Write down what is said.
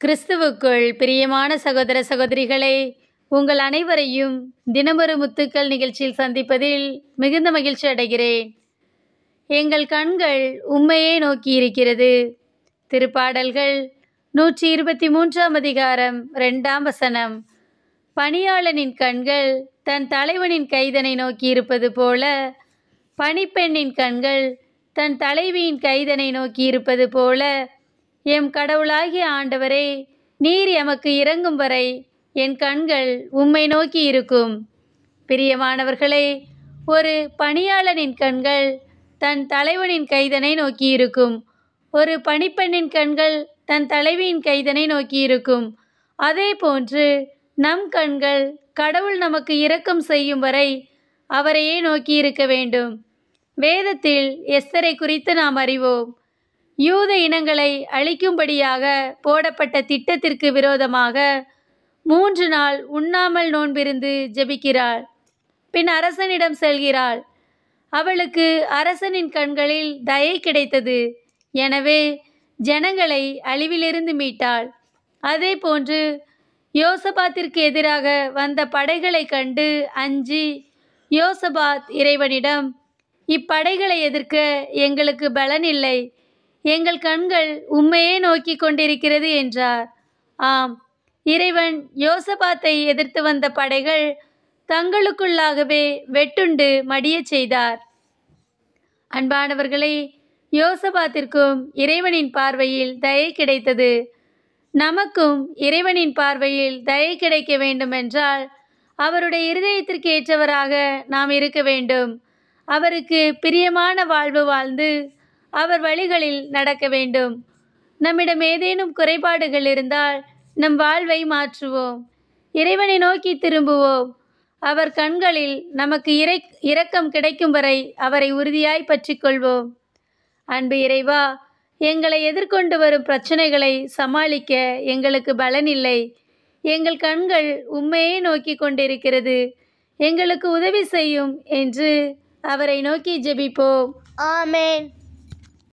கிறிஸ்துவுக்குள் பிரியமான சகோதர சகோதரிகளே, உங்கள் அனைவரையும் தினமொரு முத்துக்கள் நிகழ்ச்சியில் சந்திப்பதில் மிகுந்த மகிழ்ச்சி அடைகிறேன். எங்கள் கண்கள் உம்மையே நோக்கி இருக்கிறது. திருப்பாடல்கள் 123 அதிகாரம் 2 வசனம். பணியாளனின் கண்கள் தன் தலைவனின் கைதனை நோக்கி இருப்பது போல, பணிப்பெண்ணின் கண்கள் தன் தலைவியின் கைதனை நோக்கி இருப்பது போல, எம் கடவுளாகிய ஆண்டவரே, நீர் எமக்கு இரங்கும் வரை என் கண்கள் உம்மை நோக்கி இருக்கும். பிரியமானவர்களே, ஒரு பணியாளனின் கண்கள் தன் தலைவனின் கைதனை நோக்கி இருக்கும். ஒரு பணிப்பெண்ணின் கண்கள் தன் தலைவியின் கைதனை நோக்கி இருக்கும். அதே போன்று நம் கண்கள் கடவுள் நமக்கு இரக்கம் செய்யும் வரை அவரையே நோக்கி இருக்க வேண்டும். வேதத்தில் எஸ்தரை குறித்து நாம் அறிவோம். யூத இனங்களை அழிக்கும்படியாக போடப்பட்ட திட்டத்திற்கு விரோதமாக 3 நாள் உண்ணாமல் நோன்பிருந்து ஜெபிக்கிறாள். பின் அரசனிடம் செல்கிறாள். அவளுக்கு அரசனின் கண்களில் தயை கிடைத்தது. எனவே ஜனங்களை அழிவிலிருந்து மீட்டாள். அதே போன்று யோசபாத்திற்கு எதிராக வந்த படைகளை கண்டு அஞ்சி யோசபாத் இறைவனிடம், இப்படைகளை எதிர்க்க எங்களுக்கு பலன் இல்லை, எங்கள் கண்கள் உம்மையே நோக்கி கொண்டிருக்கிறது என்றார். ஆம், இறைவன் யோசபாத்தை எதிர்த்து வந்த படைகள் தங்களுக்குள்ளாகவே வெட்டுண்டு மடியச் செய்தார். அன்பானவர்களே, யோசபாத்திற்கும் இறைவனின் பார்வையில் தயை கிடைத்தது. நமக்கும் இறைவனின் பார்வையில் தயை கிடைக்க வேண்டுமென்றால் அவருடைய இருதயத்திற்கு ஏற்றவராக நாம் இருக்க வேண்டும். அவருக்கு பிரியமான வாழ்வு வாழ்ந்து அவர் வழிகளில் நடக்க வேண்டும். நம்மிடம் ஏதேனும் குறைபாடுகள் இருந்தால் நம் வாழ்வை மாற்றுவோம். இறைவனை நோக்கி திரும்புவோம். அவர் கண்களில் நமக்கு இரக்கம் கிடைக்கும் வரை அவரை உறுதியாய் பற்றி கொள்வோம். அன்பு இறைவா, எங்களை எதிர்கொண்டு வரும் பிரச்சனைகளை சமாளிக்க எங்களுக்கு பலன் இல்லை. எங்கள் கண்கள் உம்மையே நோக்கி கொண்டிருக்கிறது. எங்களுக்கு உதவி செய்யும் என்று அவரை நோக்கி ஜெபிப்போம். ஆமென்.